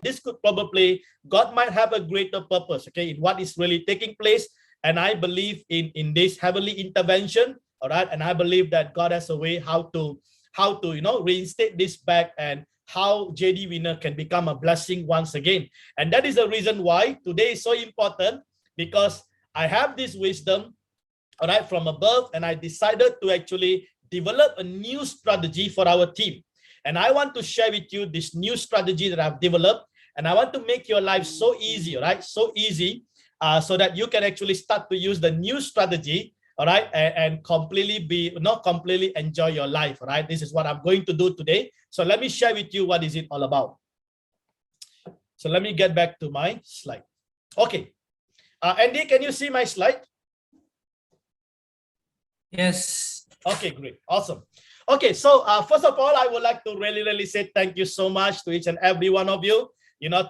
this could probably, God might have a greater purpose, okay, in what is really taking place. And I believe in this heavenly intervention, all right. And I believe that God has a way how to reinstate this back, and how JD Winner can become a blessing once again. And that is the reason why today is so important, because I have this wisdom, all right, from above, and I decided to actually develop a new strategy for our team. And I want to share with you this new strategy that I've developed, and I want to make your life so easy, right? So easy, so that you can actually start to use the new strategy, all right, and completely enjoy your life, all right? This is what I'm going to do today. So let me share with you what is it all about. So let me get back to my slide. Okay. Andy, can you see my slide? Yes. Okay, great. Awesome. Okay, so first of all, I would like to really say thank you so much to each and every one of you.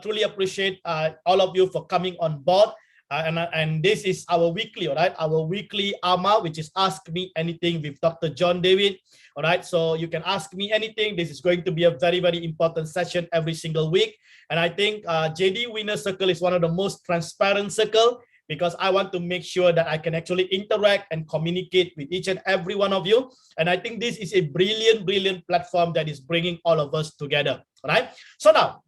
Truly appreciate all of you for coming on board. And this is our weekly, all right, our weekly AMA, which is Ask Me Anything with Dr. John David. All right, so you can ask me anything. This is going to be a very important session every single week. And I think JD Winner Circle is one of the most transparent circle, because I want to make sure that I can actually interact and communicate with each and every one of you. And I think this is a brilliant platform that is bringing all of us together. All right, so now,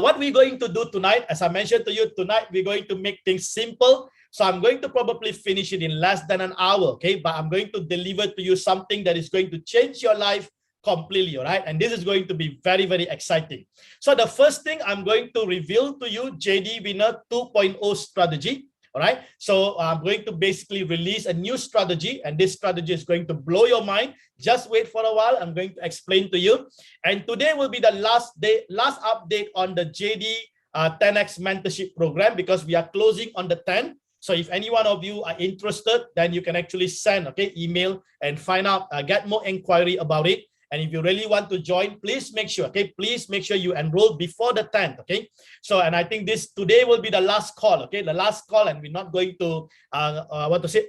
what we're going to do tonight, as I mentioned to you, tonight we're going to make things simple. So I'm going to probably finish it in less than an hour, okay? But I'm going to deliver to you something that is going to change your life completely, all right? And this is going to be very exciting. So the first thing I'm going to reveal to you, JD Winner 2.0 strategy. All right, so I'm going to basically release a new strategy, and this strategy is going to blow your mind. Just wait for a while. I'm going to explain to you. And today will be the last update on the JD 10X mentorship program, because we are closing on the 10th. So if any one of you are interested, then you can actually send, okay, email and find out, get more inquiry about it. And if you really want to join, please make sure, okay, please make sure you enroll before the 10th, okay? So, and I think today will be the last call, okay, the last call, and we're not going to,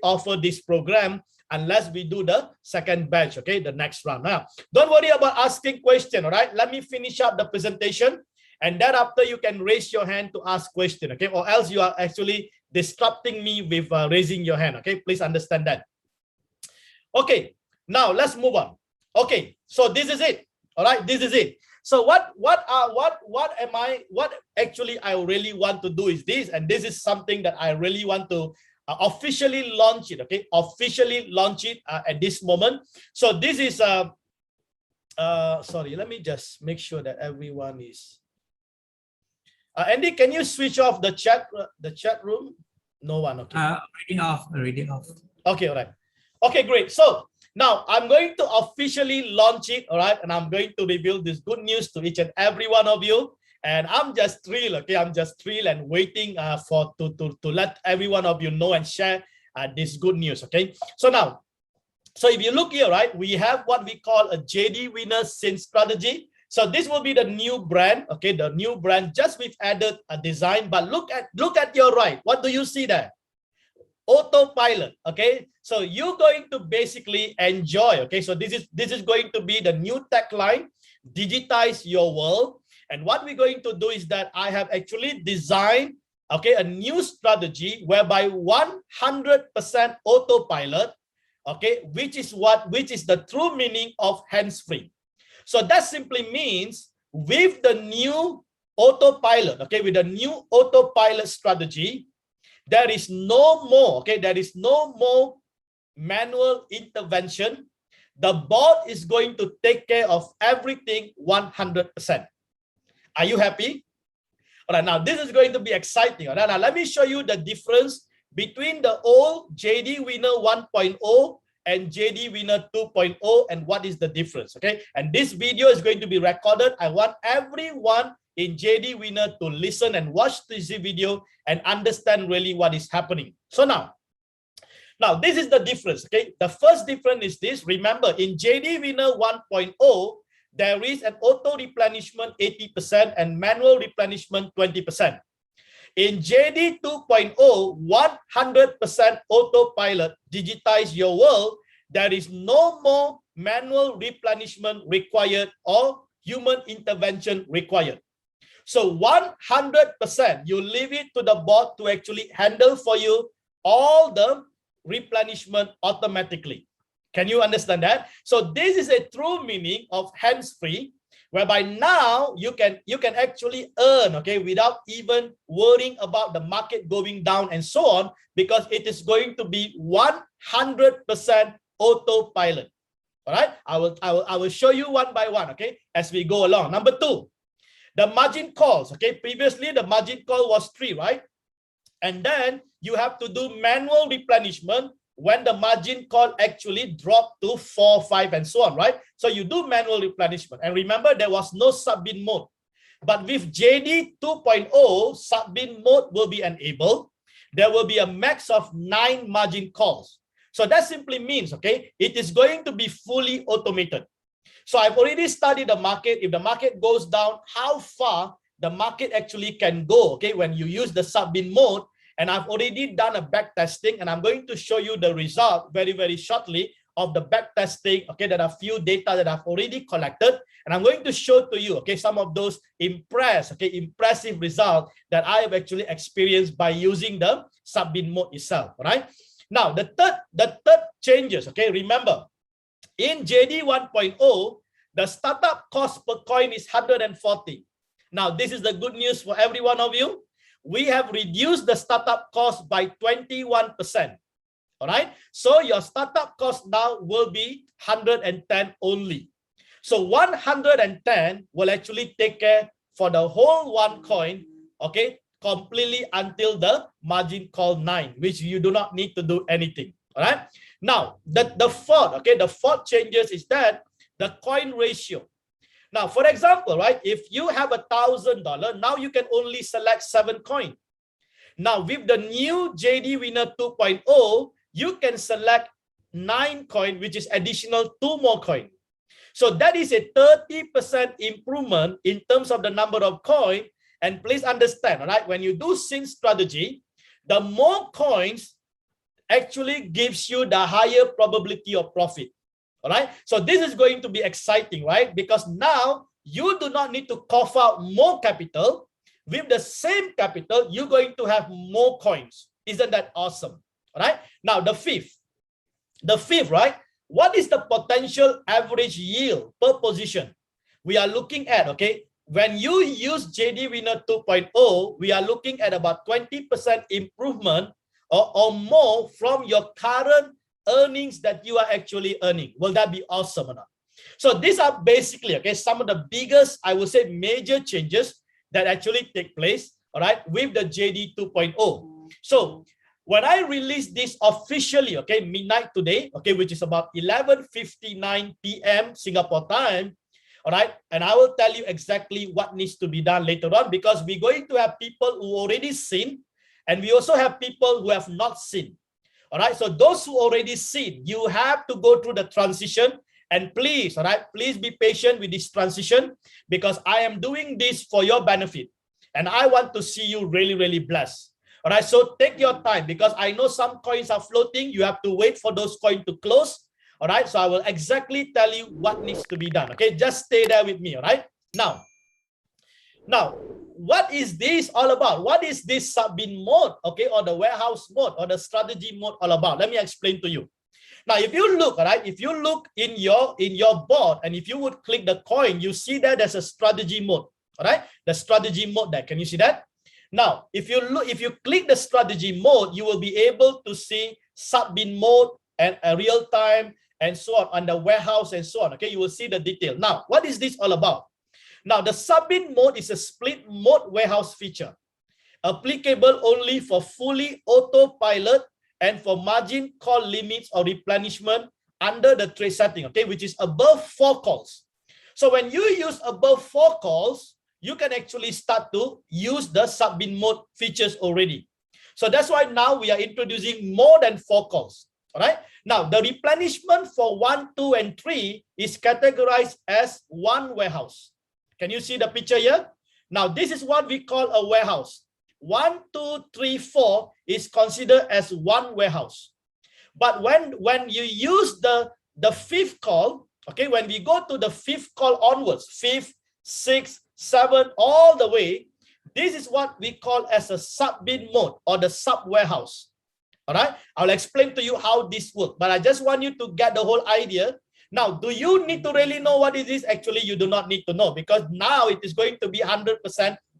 offer this program unless we do the second batch, okay, the next round. Now, don't worry about asking question, all right? Let me finish up the presentation, and thereafter you can raise your hand to ask question, okay? Or else you are actually disrupting me with raising your hand, okay? Please understand that. Okay, now let's move on. Okay, so this is it. All right, this is it. So what actually I really want to do is this, and this is something that I really want to officially launch it. Okay, officially launch it at this moment. So this is sorry, let me just make sure that everyone is. Andy, can you switch off the chat room? No one. Okay. Already off. Okay, all right. Okay, great. So now I'm going to officially launch it, all right? And I'm going to reveal this good news to each and every one of you. And I'm just thrilled, okay? I'm just thrilled and waiting to let every one of you know and share this good news, okay? So now, so if you look here, right, we have what we call a JD Winner Sync strategy. So this will be the new brand, okay? The new brand, just we've added a design, but look at your right. What do you see there? Autopilot, okay? So you're going to basically enjoy, okay? So this is going to be the new tagline, digitize your world. And what we're going to do is that I have actually designed, okay, a new strategy whereby 100% autopilot, okay, which is the true meaning of hands-free. So that simply means with the new autopilot, okay, with the new autopilot strategy, there is no more, okay, there is no more manual intervention. The bot is going to take care of everything 100%. Are you happy? All right, now this is going to be exciting. All right, now let me show you the difference between the old JD Winner 1.0 and JD Winner 2.0 and what is the difference, okay? And this video is going to be recorded. I want everyone in JD Winner to listen and watch this video and understand really what is happening. So now this is the difference, okay? The first difference is this. Remember, in JD Winner 1.0, there is an auto replenishment 80% and manual replenishment 20%. In JD 2.0, 100% autopilot, digitize your world. There is no more manual replenishment required or human intervention required. So 100%, you leave it to the bot to actually handle for you all the replenishment automatically. Can you understand that? So this is a true meaning of hands-free, whereby now you can actually earn, okay, without even worrying about the market going down and so on, because it is going to be 100% autopilot. All right, I will show you one by one, okay, as we go along. Number 2, the margin calls. Okay, previously the margin call was 3, right? And then you have to do manual replenishment when the margin call actually dropped to 4, 5, and so on, right? So you do manual replenishment. And remember, there was no Subbin mode. But with JD 2.0, Subbin mode will be enabled. There will be a max of 9 margin calls. So that simply means, okay, it is going to be fully automated. So I've already studied the market. If the market goes down, how far the market actually can go, okay, when you use the Subbin mode. And I've already done a back testing, and I'm going to show you the result very, very shortly of the back testing. Okay, there are a few data that I've already collected, and I'm going to show to you, okay, some of those impressive results that I have actually experienced by using the Subbin mode itself. All right. Now, the third changes, okay, remember, in JD 1.0, the startup cost per coin is 140. Now, this is the good news for every one of you. We have reduced the startup cost by 21%. All right. So your startup cost now will be 110 only. So 110 will actually take care for the whole one coin, okay, completely until the margin call 9, which you do not need to do anything. All right. Now, the fourth changes is that the coin ratio. Now, for example, right, if you have $1,000, now you can only select 7 coins. Now, with the new JDWINNER 2.0, you can select 9 coins, which is additional 2 more coins. So that is a 30% improvement in terms of the number of coins. And please understand, all right, when you do sync strategy, the more coins actually gives you the higher probability of profit. All right, so this is going to be exciting, right? Because now you do not need to cough out more capital. With the same capital, you're going to have more coins. Isn't that awesome? All right, now the fifth, right? What is the potential average yield per position we are looking at? Okay, when you use JDWINNER 2.0, we are looking at about 20% improvement or more from your current earnings that you are actually earning. Will that be awesome or not? So these are basically, okay, some of the biggest, I would say, major changes that actually take place, all right, with the JD 2.0. So when I release this officially, okay, midnight today, okay, which is about 11:59 p.m. Singapore time, all right, and I will tell you exactly what needs to be done later on, because we're going to have people who already seen, and we also have people who have not seen. All right, so those who already seen, you have to go through the transition, and please, all right, please be patient with this transition, because I am doing this for your benefit, and I want to see you really, really blessed. All right, so take your time, because I know some coins are floating. You have to wait for those coins to close. All right, so I will exactly tell you what needs to be done. Okay, just stay there with me. All right, now, what is this all about? What is this Subbin mode, okay, or the warehouse mode or the strategy mode all about? Let me explain to you. Now, if you look, all right, if you look in your board, and if you would click the coin, you see that there's a strategy mode. All right, the strategy mode there. Can you see that? Now, if you click the strategy mode, you will be able to see Subbin mode and a real time and so on the warehouse and so on. Okay, you will see the detail. Now, what is this all about? Now, the Subbin mode is a split mode warehouse feature, applicable only for fully autopilot and for margin call limits or replenishment under the trade setting, okay, which is above 4 calls. So when you use above 4 calls, you can actually start to use the Subbin mode features already. So that's why now we are introducing more than 4 calls. All right. Now, the replenishment for 1, 2, and 3 is categorized as one warehouse. Can you see the picture here? Now, this is what we call a warehouse. 1, 2, 3, 4 is considered as one warehouse. But when you use the 5th call, okay, when we go to the 5th call onwards, 5th, 6th, 7, all the way. This is what we call as a Subbin mode or the sub warehouse. All right, I'll explain to you how this works, but I just want you to get the whole idea. Now, do you need to really know what it is? Actually, you do not need to know, because now it is going to be 100%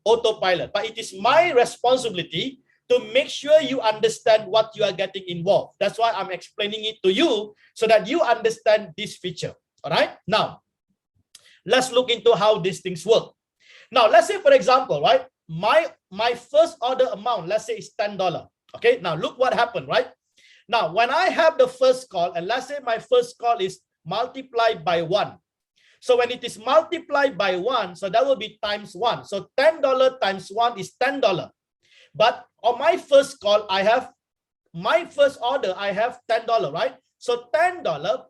autopilot. But it is my responsibility to make sure you understand what you are getting involved. That's why I'm explaining it to you, so that you understand this feature. All right, now let's look into how these things work. Now, let's say, for example, right, my first order amount, let's say, is $10. Okay, now look what happened, right? Now, when I have the first call, and let's say my first call is multiplied by 1. So when it is multiplied by 1, so that will be times 1. So $10 times 1 is $10. But on my first call, I have my first order, I have $10, right? So $10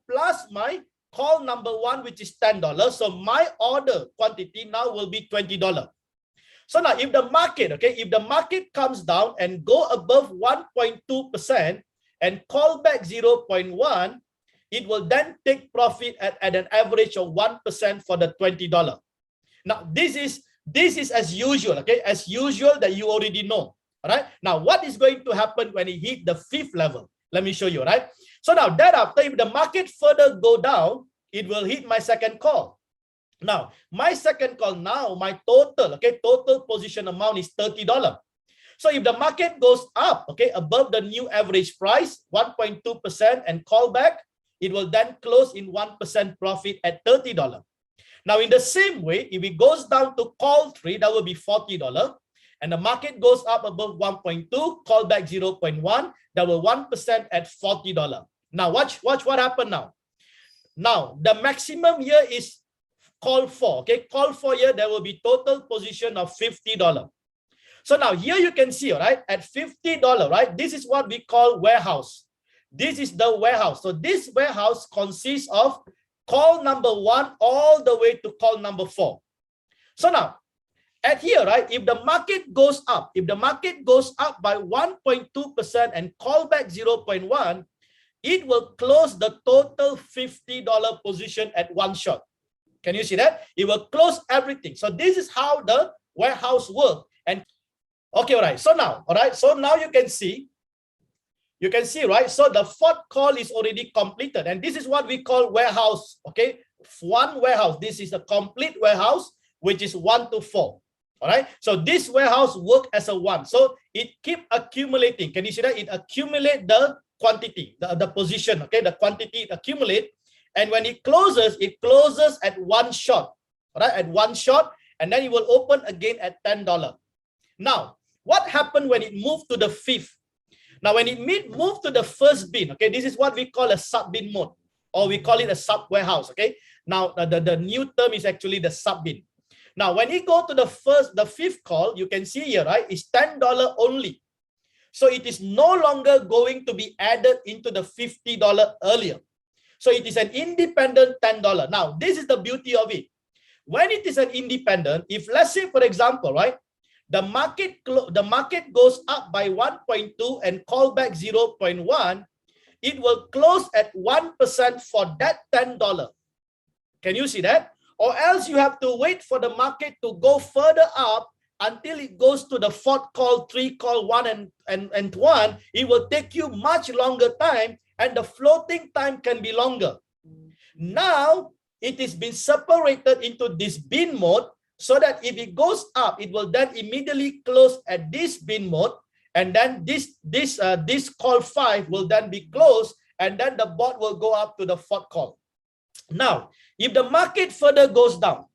plus my call number 1, which is $10. So my order quantity now will be $20. So now if the market, okay, if the market comes down and go above 1.2% and call back 0.1, it will then take profit at an average of 1% for the $20. Now this is as usual, okay, as usual that you already know. All right. Now what is going to happen when it hit the 5th level? Let me show you, right? So now thereafter, if the market further go down, it will hit my second call. Now, my second call, now my total, okay, total position amount is $30. So if the market goes up, okay, above the new average price, 1.2% and call back, it will then close in 1% profit at $30. Now, in the same way, if it goes down to call 3, that will be $40. And the market goes up above 1.2, call back 0.1, that will 1% at $40. Now, watch what happened now. Now, the maximum here is call 4, okay? Call 4 here, there will be total position of $50. So now here you can see, right, at $50, right, this is what we call warehouse. This is the warehouse. So this warehouse consists of call number 1 all the way to call number 4. So now, at here, right, if the market goes up, by 1.2% and call back 0.1, it will close the total $50 position at one shot. Can you see that? It will close everything. So this is how the warehouse works. And okay, all right. So now, you can see, right? So the 4th call is already completed, and this is what we call warehouse. Okay, one warehouse. This is a complete warehouse, which is 1 to 4. All right. So this warehouse work as a 1. So it keep accumulating. Can you see that? It accumulate the quantity, the position. Okay, the quantity accumulate. And when it closes at one shot, right? At one shot, and then it will open again at $10. Now, what happened when it moved to the 5th? Now, when it moved to the first bin, okay, this is what we call a Subbin mode, or we call it a sub warehouse. Okay. Now, the new term is actually the Subbin. Now, when you go to the 5th call, you can see here, right? It's $10 only. So it is no longer going to be added into the $50 earlier. So it is an independent $10. Now, this is the beauty of it. When it is an independent, if let's say, for example, right, the market goes up by 1.2 and call back 0.1, it will close at 1% for that $10. Can you see that? Or else you have to wait for the market to go further up until it goes to the 4th call, 3 call, 1 and 1. It will take you much longer time, and the floating time can be longer. Now, it is been separated into this bin mode, so that if it goes up, it will then immediately close at this bin mode, and then this call 5 will then be closed, and then the bot will go up to the 4th call. Now, if the market further goes down,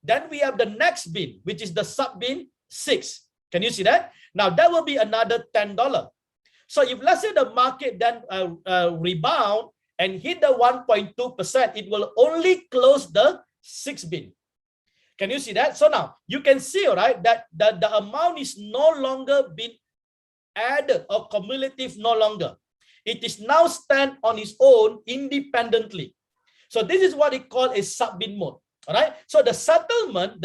then we have the next bin, which is the Subbin 6. Can you see that? Now, that will be another $10. So if let's say the market then rebound and hit the 1.2%, it will only close the 6th bin. Can you see that? So now you can see, right, that the amount is no longer been added or cumulative no longer. It is now stand on its own independently. So this is what we call a Subbin mode. All right. So the settlement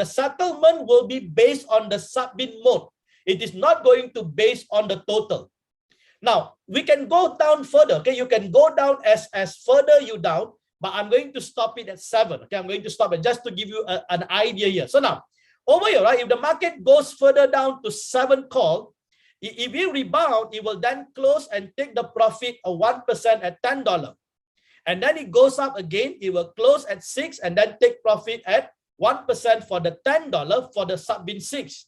will be based on the Subbin mode. It is not going to base on the total. Now we can go down further. Okay, you can go down as further you down, but I'm going to stop it at 7. Okay, I'm going to stop it just to give you an idea here. So now, over here, right, if the market goes further down to 7 call, if you rebound, it will then close and take the profit of 1% at $10. And then it goes up again, it will close at 6 and then take profit at 1% for the $10 for the Subbin 6.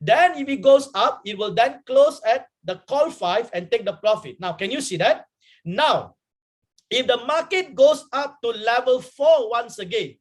Then if it goes up, it will then close at the call 5 and take the profit. Now, can you see that? Now, if the market goes up to level 4 once again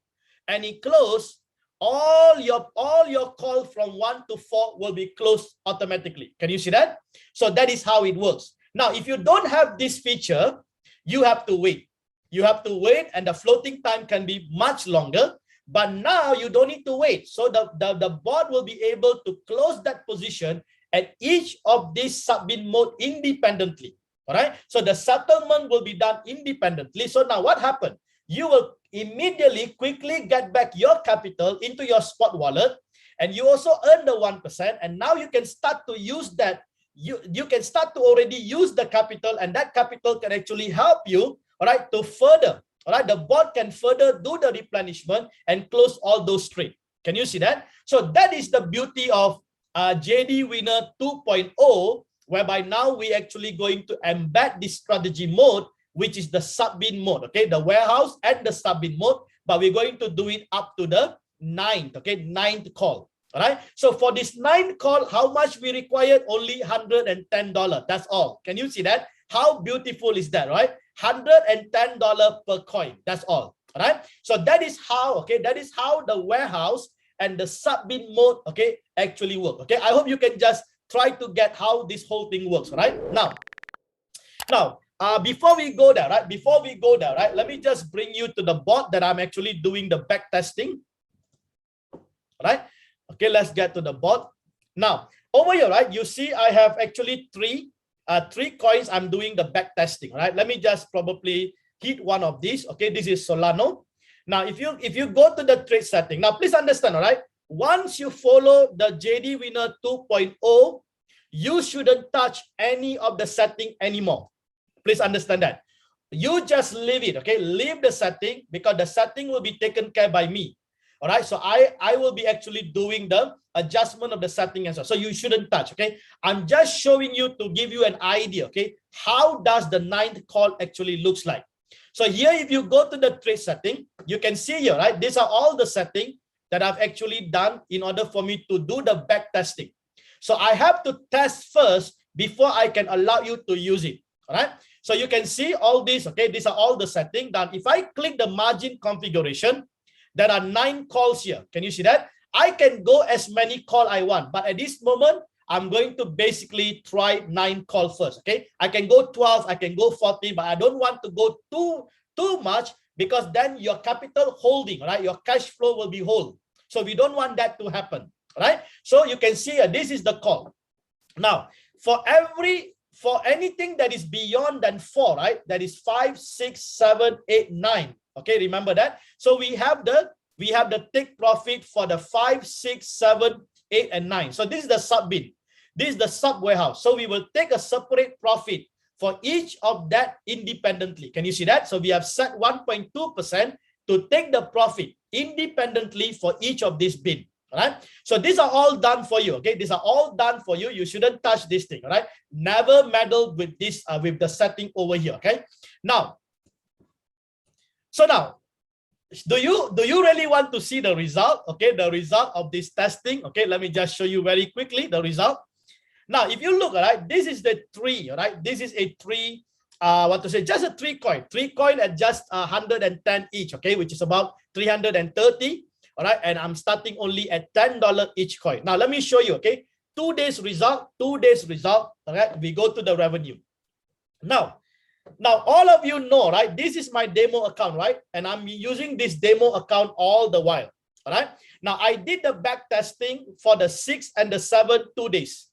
and it closes, all your call from 1 to 4 will be closed automatically. Can you see that? So that is how it works. Now, if you don't have this feature, you have to wait. You have to wait, and the floating time can be much longer. But now you don't need to wait. So the bot will be able to close that position at each of these Subbin mode independently. All right. So the settlement will be done independently. So now what happened? You will immediately quickly get back your capital into your spot wallet, and you also earn the 1%. And now you can start to use that. You can start to already use the capital, and that capital can actually help you, all right, to further. All right, the bot can further do the replenishment and close all those trades. Can you see that? So that is the beauty of JDWINNER 2.0, whereby now we actually going to embed this strategy mode, which is the Subbin mode. Okay, the warehouse and the Subbin mode, but we're going to do it up to the 9th. Okay, 9th call. All right. So for this 9th call, how much we required? Only $110. That's all. Can you see that? How beautiful is that, right? $110 per coin. That's all. All right. So that is how, okay, that is how the warehouse and the Subbin mode, okay, actually work. Okay. I hope you can just try to get how this whole thing works. All right. Now, before we go there, right? Let me just bring you to the bot that I'm actually doing the back testing. All right. Okay. Let's get to the bot. Now, over here, right? You see, I have actually three coins I'm doing the back testing. Right, let me just probably hit one of these. Okay, this is Solano. Now if you go to the trade setting, now please understand, all right, once you follow the JDWINNER 2.0, you shouldn't touch any of the setting anymore. Please understand that. You just leave it. Okay, leave the setting, because the setting will be taken care by me. All right, so I will be actually doing the adjustment of the setting as well. So you shouldn't touch. Okay, I'm just showing you to give you an idea. Okay, how does the 9th call actually looks like? So here, if you go to the trade setting, you can see here, right? These are all the settings that I've actually done in order for me to do the back testing. So I have to test first before I can allow you to use it. All right. So you can see all these. Okay, these are all the settings done. If I click the margin configuration, there are 9 calls here. Can you see that? I can go as many calls I want, but at this moment, I'm going to basically try 9 calls first. Okay, I can go 12, I can go 14, but I don't want to go too much, because then your capital holding, right? Your cash flow will be whole. So we don't want that to happen, right? So you can see here, this is the call. Now, for anything that is beyond than 4, right? That is 5, 6, 7, 8, 9. Okay, remember that. So we have the take profit for the 5, 6, 7, 8, and 9. So this is the Subbin. This is the sub warehouse. So we will take a separate profit for each of that independently. Can you see that? So we have set 1.2% to take the profit independently for each of these bin. All right. So these are all done for you. Okay, these are all done for you. You shouldn't touch this thing. All right. Never meddle with this with the setting over here. Okay. Now. So now, do you really want to see the result? Okay, the result of this testing. Okay, let me just show you very quickly the result. Now, if you look, all right, this is the 3. All right, this is a 3. Just a 3 coin. 3 coin at just 110 each. Okay, which is about 330. All right, and I'm starting only at $10 each coin. Now, let me show you. Okay, 2 days result. 2 days result. All right, we go to the revenue. Now, all of you know, right? This is my demo account, right? And I'm using this demo account all the while. All right. Now, I did the back testing for the 6 and the 7, 2 days.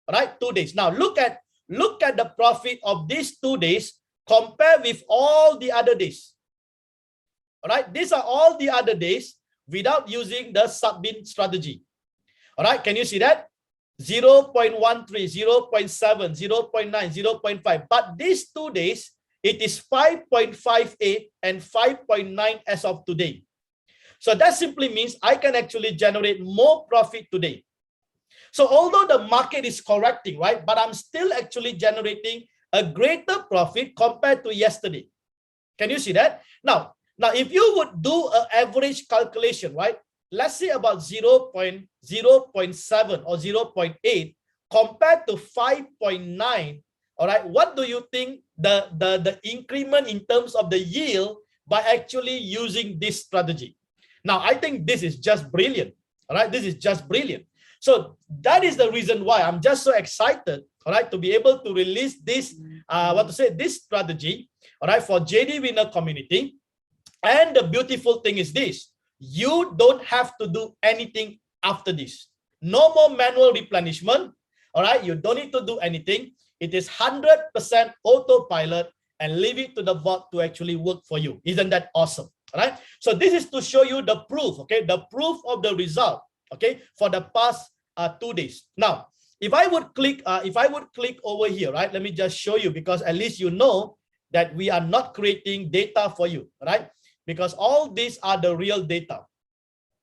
All right, 2 days. Now, look at the profit of these 2 days compared with all the other days. All right. These are all the other days without using the Subbin strategy. All right. Can you see that? 0.13, 0.7, 0.9, 0.5. But these 2 days, it is 5.58 and 5.9 as of today. So that simply means I can actually generate more profit today. So although the market is correcting, right, but I'm still actually generating a greater profit compared to yesterday. Can you see that? Now if you would do an average calculation, right, let's say about 0.7 or 0.8 compared to 5.9, all right, what do you think the increment in terms of the yield by actually using this strategy? Now, I think this is just brilliant, all right? This is just brilliant. So that is the reason why I'm just so excited, all right, to be able to release this, this strategy, all right, for JDWINNER community. And the beautiful thing is this, you don't have to do anything after this. No more manual replenishment, all right? You don't need to do anything. It is 100% autopilot and leave it to the bot to actually work for you. Isn't that awesome? All right. So this is to show you the proof, okay, the proof of the result, okay, for the past 2 days. Now, if I would click over here, right, let me just show you, because at least you know that we are not creating data for you, right? Because all these are the real data,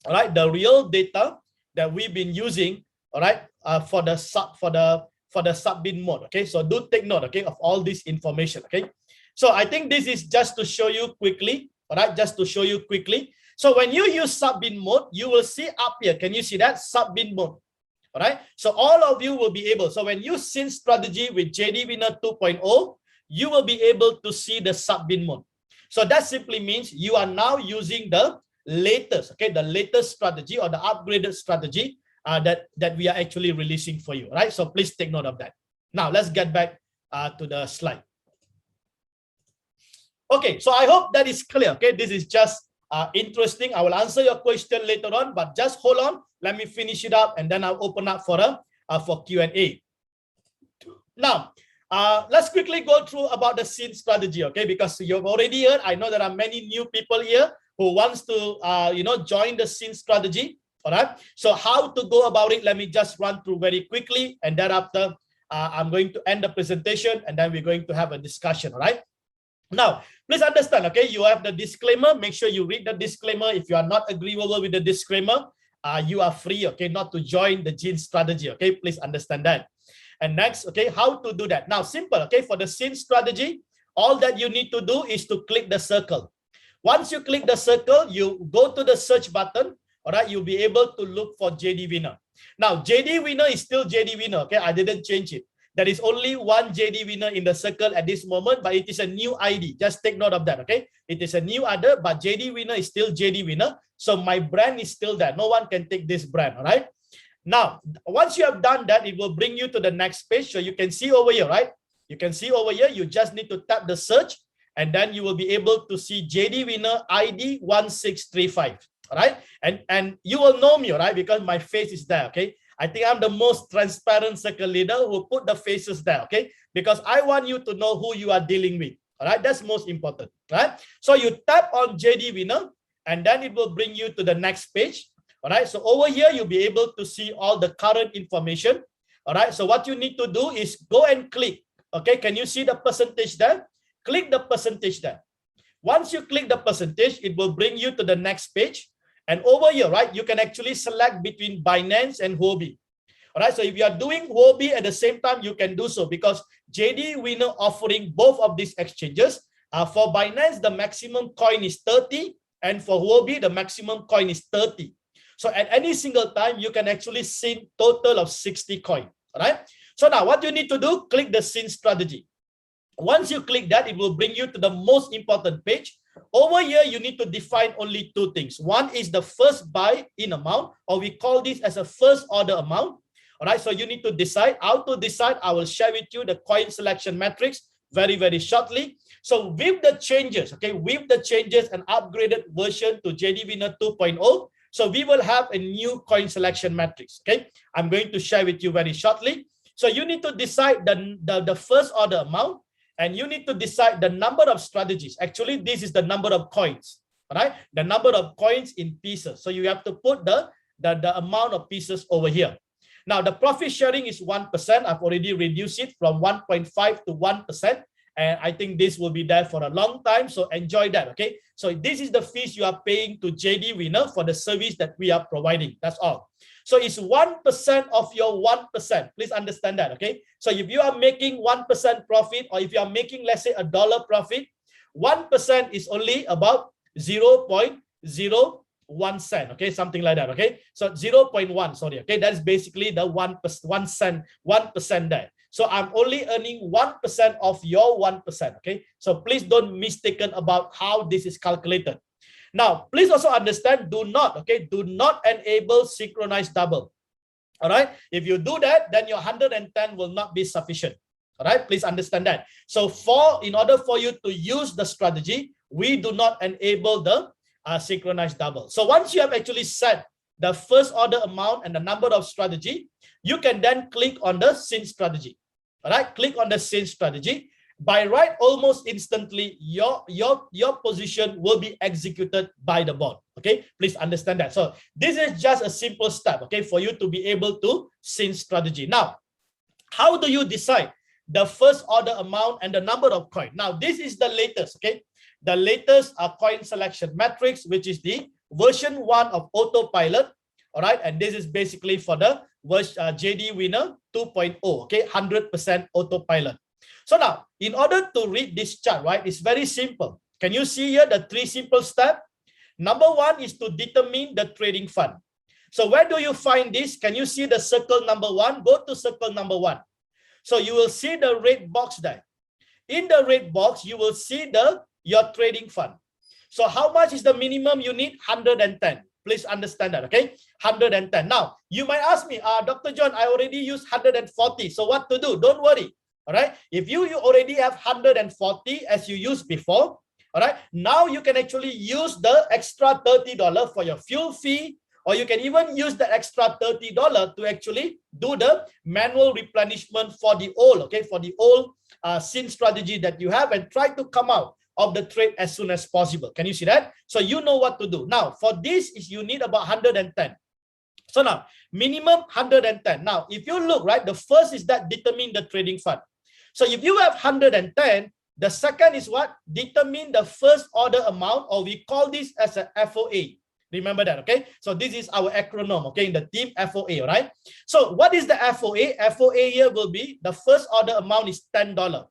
all right, the real data that we've been using, all right, for the Subbin mode. Okay, so do take note, okay, of all this information. Okay, so I think this is just to show you quickly. All right, just to show you quickly. So when you use Subbin mode, you will see up here. Can you see that? Subbin mode. All right. So all of you will be able. So when you sync strategy with JDWINNER 2.0, you will be able to see the Subbin mode. So that simply means you are now using the latest, okay, the latest strategy or the upgraded strategy that we are actually releasing for you. Right. So please take note of that. Now let's get back to the slide. Okay, so I hope that is clear. Okay, this is just interesting. I will answer your question later on, but just hold on. Let me finish it up, and then I'll open up for for Q&A. Now, let's quickly go through about the sync strategy. Okay, because you've already heard. I know there are many new people here who wants to join the sync strategy. All right. So how to go about it? Let me just run through very quickly, and thereafter I'm going to end the presentation, and then we're going to have a discussion. All right. Now, please understand, okay, you have the disclaimer. Make sure you read the disclaimer. If you are not agreeable with the disclaimer, you are free, okay, not to join the gene strategy, okay? Please understand that. And next, okay, how to do that? Now, simple, okay, for the sync strategy, all that you need to do is to click the circle. Once you click the circle, you go to the search button, all right, you'll be able to look for JDWINNER. Now, JDWINNER is still JDWINNER, okay? I didn't change it. There is only one JDWINNER in the circle at this moment, but it is a new ID. Just take note of that, okay? It is a new ID, but JDWINNER is still JDWINNER. So my brand is still there. No one can take this brand, all right? Now, once you have done that, it will bring you to the next page. So you can see over here, right? You can see over here, you just need to tap the search, and then you will be able to see JDWINNER ID 1635, all right? And you will know me, all right? Because my face is there, okay? I think I'm the most transparent circle leader who put the faces there, okay? Because I want you to know who you are dealing with, all right? That's most important, right? So you tap on JDWINNER, and then it will bring you to the next page, all right? So over here, you'll be able to see all the current information, all right? So what you need to do is go and click, okay? Can you see the percentage there? Click the percentage there. Once you click the percentage, it will bring you to the next page. And over here, right, you can actually select between Binance and Huobi. All right, so if you are doing Huobi at the same time, you can do so because JDWINNER offering both of these exchanges. For Binance, the maximum coin is 30, and for Huobi, the maximum coin is 30. So at any single time, you can actually sync total of 60 coin. All right. So now what you need to do, click the sync strategy. Once you click that, it will bring you to the most important page. Over here, you need to define only two things. One is the first buy in amount, or we call this as a first order amount. All right, so you need to decide. How to decide, I will share with you the coin selection matrix very, very shortly. So with the changes, okay, with the changes and upgraded version to JDWINNER 2.0, so we will have a new coin selection matrix, okay? I'm going to share with you very shortly. So you need to decide the first order amount, and you need to decide the number of strategies. Actually, this is the number of coins, all right? The number of coins in pieces. So you have to put the amount of pieces over here. Now, the profit sharing is 1%. I've already reduced it from 1.5 to 1%. And I think this will be there for a long time. So enjoy that. Okay. So this is the fees you are paying to JD Winner for the service that we are providing. That's all. So it's 1% of your 1%. Please understand that. Okay. So if you are making 1% profit, or if you are making, let's say, $1 profit, 1% is only about 0.01 cent. Okay. Something like that. Okay. So 0.1, sorry. Okay. That is basically the 1% there. So I'm only earning 1% of your 1%. Okay. So please don't mistaken about how this is calculated. Now, please also understand, do not enable synchronized double. All right. If you do that, then your 110 will not be sufficient. All right. Please understand that. So in order for you to use the strategy, we do not enable the synchronized double. So once you have actually set the first order amount and the number of strategy, you can then click on the sync strategy. All right. Click on the sync strategy. By right, almost instantly, your position will be executed by the bot. Okay, please understand that. So this is just a simple step, okay, for you to be able to sync strategy. Now, how do you decide the first order amount and the number of coin? Now, this is the latest, okay, the latest coin selection matrix, which is the version 1 of autopilot. All right, and this is basically for the JD Winner 2.0, okay, 100% autopilot. So now, in order to read this chart, right, it's very simple. Can you see here the 3 simple steps? Number 1 is to determine the trading fund. So where do you find this? Can you see the circle number 1? Go to circle number 1. So you will see the red box there. In the red box, you will see your trading fund. So how much is the minimum you need? 110. Please understand that, okay? 110. Now, you might ask me, Dr. John, I already used 140. So what to do? Don't worry. All right. If you already have 140 as you used before, all right, now you can actually use the extra $30 for your fuel fee, or you can even use the extra $30 to actually do the manual replenishment for the old, okay, for the old sync strategy that you have, and try to come out of the trade as soon as possible. Can you see that? So you know what to do. Now, for this is you need about 110. So now, minimum 110. Now, if you look, right, the first is that determine the trading fund. So if you have 110, the second is what? Determine the first order amount, or we call this as a FOA. Remember that, okay? So this is our acronym, okay, in the team, FOA, right? So what is the FOA? FOA here will be the first order amount is $10.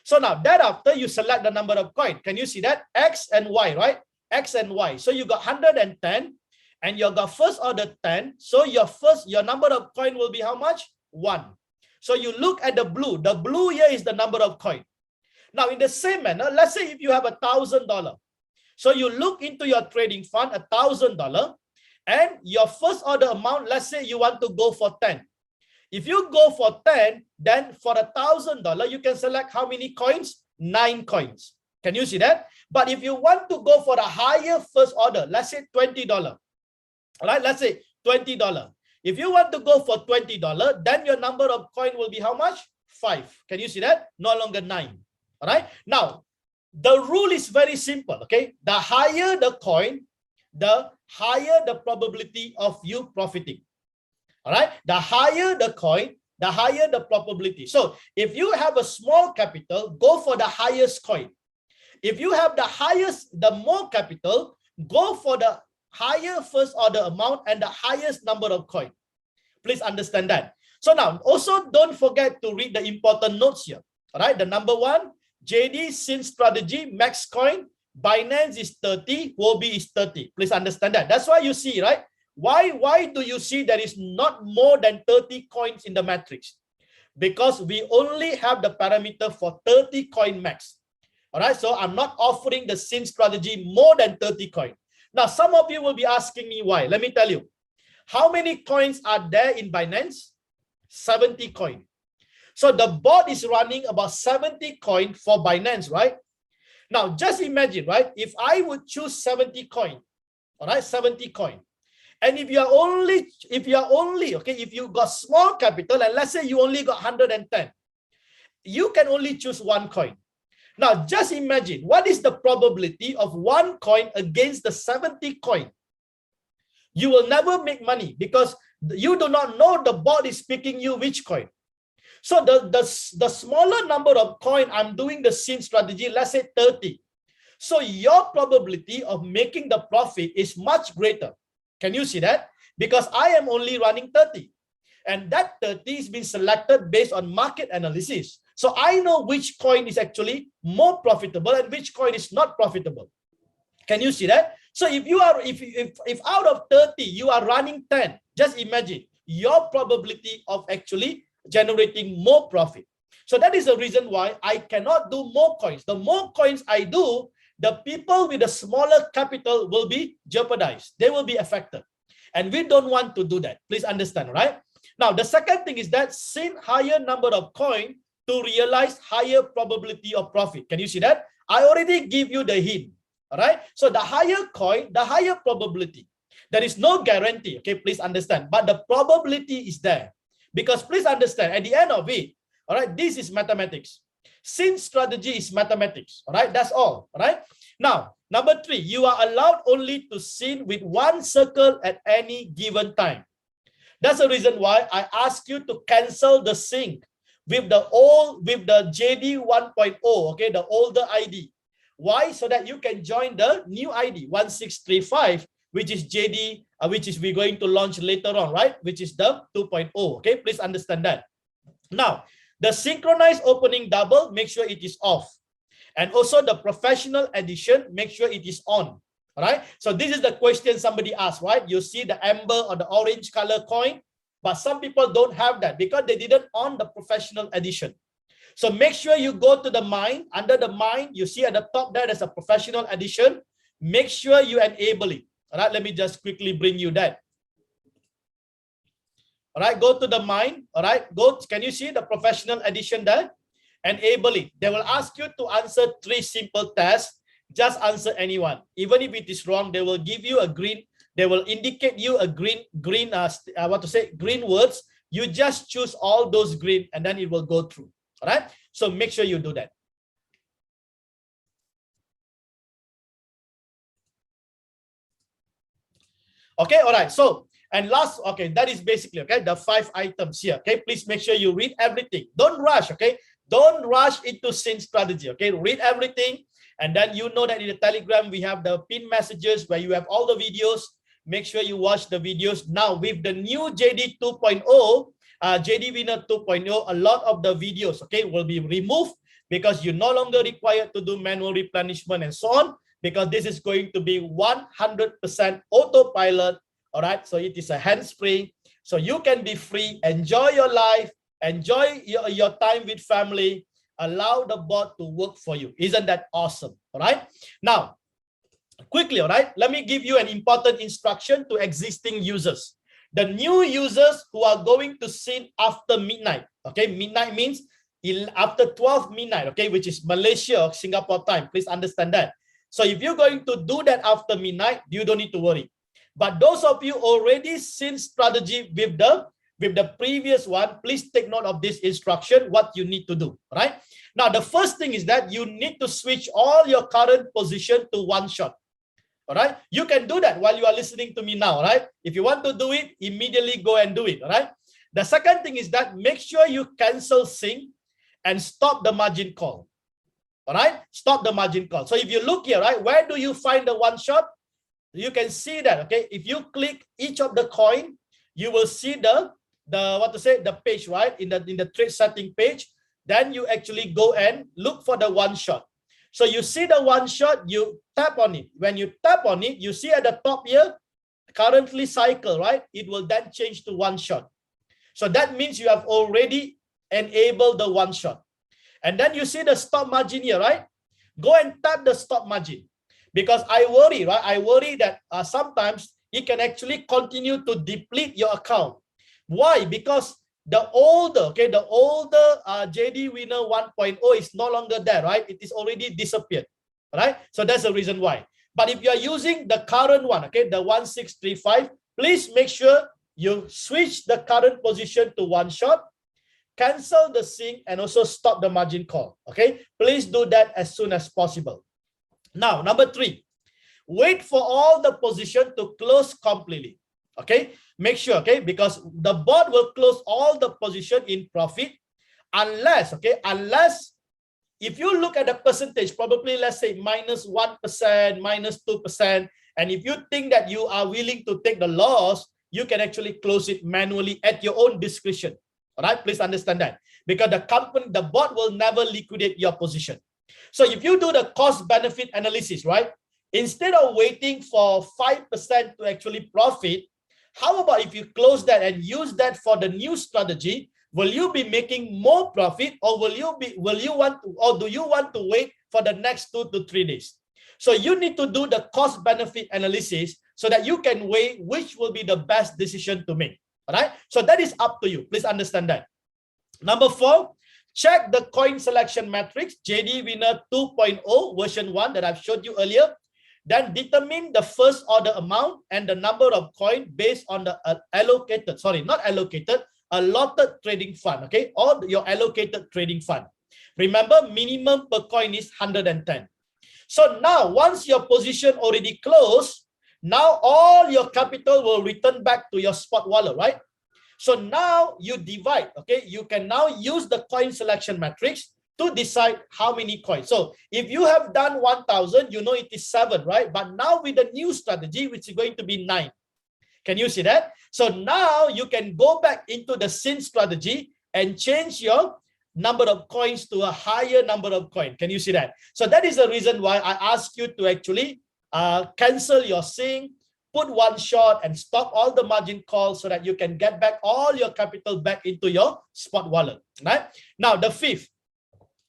So now thereafter you select the number of coin. Can you see that? X and Y, right? X and Y. So you got 110 and you got first order 10. So your number of coin will be how much? 1. So you look at the blue. The blue here is the number of coin. Now, in the same manner, let's say if you have $1,000. So you look into your trading fund, $1,000, and your first order amount, let's say you want to go for 10. If you go for 10, then for $1,000, you can select how many coins? 9 coins. Can you see that? But if you want to go for a higher first order, let's say $20. All right, let's say $20. If you want to go for $20, then your number of coin will be how much? 5. Can you see that? No longer 9. All right. Now, the rule is very simple. Okay. The higher the coin, the higher the probability of you profiting. All right. The higher the coin, the higher the probability. So if you have a small capital, go for the highest coin. If you have the more capital, go for the higher first order amount and the highest number of coin. Please understand that. So now also don't forget to read the important notes here. All right. The number 1, JD sync strategy, max coin, Binance is 30, Huobi is 30. Please understand that. That's why you see, right? Why do you see there is not more than 30 coins in the matrix? Because we only have the parameter for 30 coin max. All right. So I'm not offering the sync strategy more than 30 coin. Now, some of you will be asking me why. Let me tell you. How many coins are there in Binance? 70 coin. So the bot is running about 70 coin for Binance, right? Now, just imagine, right? If I would choose 70 coin, all right, 70 coin. And if you got small capital, and let's say you only got 110, you can only choose 1 coin. Now, just imagine, what is the probability of 1 coin against the 70 coin? You will never make money because you do not know the bot is picking you which coin. So the smaller number of coin I'm doing the scene strategy, let's say 30. So your probability of making the profit is much greater. Can you see that? Because I am only running 30. And that 30 is being selected based on market analysis. So I know which coin is actually more profitable and which coin is not profitable. Can you see that? So if you are, if out of 30, you are running 10, just imagine your probability of actually generating more profit. So that is the reason why I cannot do more coins. The more coins I do, the people with a smaller capital will be jeopardized. They will be affected. And we don't want to do that. Please understand, right? Now, the second thing is that sin higher number of coin to realize higher probability of profit. Can you see that? I already give you the hint. All right. So the higher coin, the higher probability. There is no guarantee. Okay, please understand. But the probability is there. Because please understand, at the end of it, all right, this is mathematics. Sin strategy is mathematics. All right, that's all. All right. Now, number 3, you are allowed only to sin with one circle at any given time. That's the reason why I ask you to cancel the sync with the JD 1.0, okay, the older ID. Why? So that you can join the new ID 1635, which is JD, which is we're going to launch later on, right? Which is the 2.0. Okay, please understand that. Now, the synchronized opening double, make sure it is off. And also the professional edition, make sure it is on. All right. So this is the question somebody asked, right? You see the amber or the orange color coin, but some people don't have that because they didn't on the professional edition. So make sure you go to the mine. Under the mine, you see at the top there, there's a professional edition. Make sure you enable it. All right. Let me just quickly bring you that. All right. Go to the mine. All right. Go. Can you see the professional edition there? Enable it. They will ask you to answer 3 simple tests. Just answer anyone. Even if it is wrong, they will give you a green. They will indicate you a green words. You just choose all those green and then it will go through. All right. So make sure you do that. Okay. All right. So, and last, okay, that is basically, okay, the 5 items here. Okay. Please make sure you read everything. Don't rush. Okay. Don't rush into sin strategy. Okay. Read everything. And then you know that in the Telegram, we have the pin messages where you have all the videos. Make sure you watch the videos. Now, with the new JD 2.0, JD Winner 2.0, a lot of the videos, okay, will be removed because you're no longer required to do manual replenishment and so on, because this is going to be 100% autopilot. All right. So it is a hands-free. So you can be free, enjoy your life, enjoy your time with family. Allow the bot to work for you. Isn't that awesome? All right. Now, quickly, all right, let me give you an important instruction to existing users. The new users who are going to sin after midnight. Okay, midnight means after 12 midnight, okay, which is Malaysia or Singapore time. Please understand that. So if you're going to do that after midnight, you don't need to worry. But those of you already sin strategy with the previous one, please take note of this instruction, what you need to do, right? Now, the first thing is that you need to switch all your current position to one shot, all right? You can do that while you are listening to me now, right? If you want to do it, immediately go and do it, all right? The second thing is that make sure you cancel sync and stop the margin call, all right? Stop the margin call. So if you look here, right, where do you find the one shot? You can see that, okay? If you click each of the coin, you will see the page, right, in the trade setting page. Then you actually go and look for the one shot. So you see the one shot, you tap on it. When you tap on it, you see at the top here, currently cycle, right? It will then change to one shot. So that means you have already enabled the one shot. And then you see the stop margin here, right? Go and tap the stop margin, because I worry, right? I worry that sometimes it can actually continue to deplete your account. Why? Because the older JD Winner 1.0 is no longer there, right? It is already disappeared, right? So that's the reason why. But if you are using the current one, okay, the 1635, please make sure you switch the current position to one shot, cancel the sync, and also stop the margin call, okay? Please do that as soon as possible. Now, number 3, wait for all the position to close completely, okay? Make sure, okay, because the bot will close all the position in profit unless, okay, unless if you look at the percentage, probably let's say -1%, -2%, and if you think that you are willing to take the loss, you can actually close it manually at your own discretion. All right, please understand that, because the board will never liquidate your position. So if you do the cost benefit analysis, right, instead of waiting for 5% to actually profit, how about if you close that and use that for the new strategy? Will you be making more profit, or do you want to wait for the next 2 to 3 days? So you need to do the cost benefit analysis so that you can weigh which will be the best decision to make. All right. So that is up to you. Please understand that. Number 4, check the coin selection matrix, JDWINNER 2.0 version 1 that I've showed you earlier. Then determine the first order amount and the number of coin based on the allotted trading fund, okay, or your allocated trading fund. Remember, minimum per coin is 110. So now, once your position already closed, now all your capital will return back to your spot wallet, right? So now you divide, okay? You can now use the coin selection matrix to decide how many coins. So if you have done 1,000, you know it is 7, right? But now with the new strategy, which is going to be 9. Can you see that? So now you can go back into the sin strategy and change your number of coins to a higher number of coins. Can you see that? So that is the reason why I ask you to actually cancel your sin, put one short and stop all the margin calls so that you can get back all your capital back into your spot wallet. Right? Now, the 5th,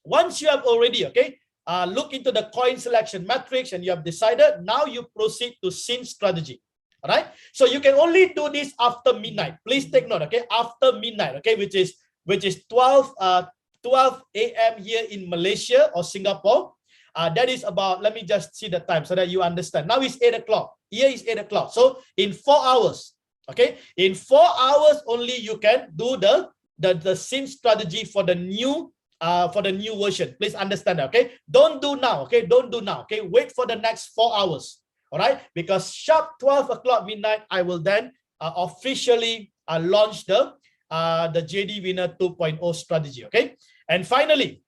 once you have already, okay, look into the coin selection matrix and you have decided, now you proceed to sin strategy. All right. So you can only do this after midnight. Please take note, okay, after midnight, okay, which is 12 a.m. here in Malaysia or Singapore. That is about, let me just see the time so that you understand. Now it's 8 o'clock. Here is 8 o'clock. So in 4 hours, okay, in 4 hours only you can do the sin strategy for the new version. Please understand that, okay? Don't do now, okay? Don't do now, okay? Wait for the next 4 hours, all right? Because sharp 12 o'clock midnight, I will then officially launch the JDWINNER 2.0 strategy, okay? And finally,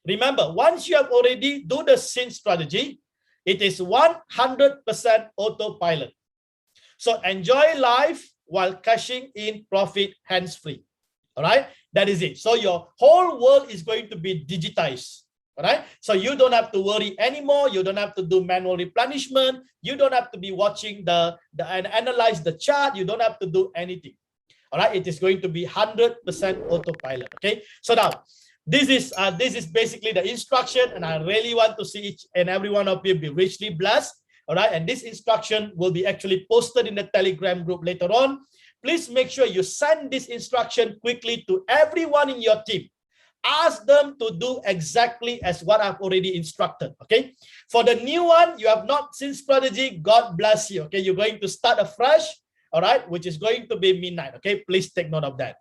remember, once you have already do the sin strategy, it is 100% autopilot. So enjoy life while cashing in profit hands-free. All right, that is it. So your whole world is going to be digitized. All right, so you don't have to worry anymore. You don't have to do manual replenishment. You don't have to be watching and analyze the chart. You don't have to do anything. All right, it is going to be 100% autopilot. Okay, so now this is basically the instruction, and I really want to see each and every one of you be richly blessed. All right, and this instruction will be actually posted in the Telegram group later on. Please make sure you send this instruction quickly to everyone in your team. Ask them to do exactly as what I've already instructed, okay? For the new one, you have not seen strategy, God bless you, okay? You're going to start afresh, all right, which is going to be midnight, okay? Please take note of that.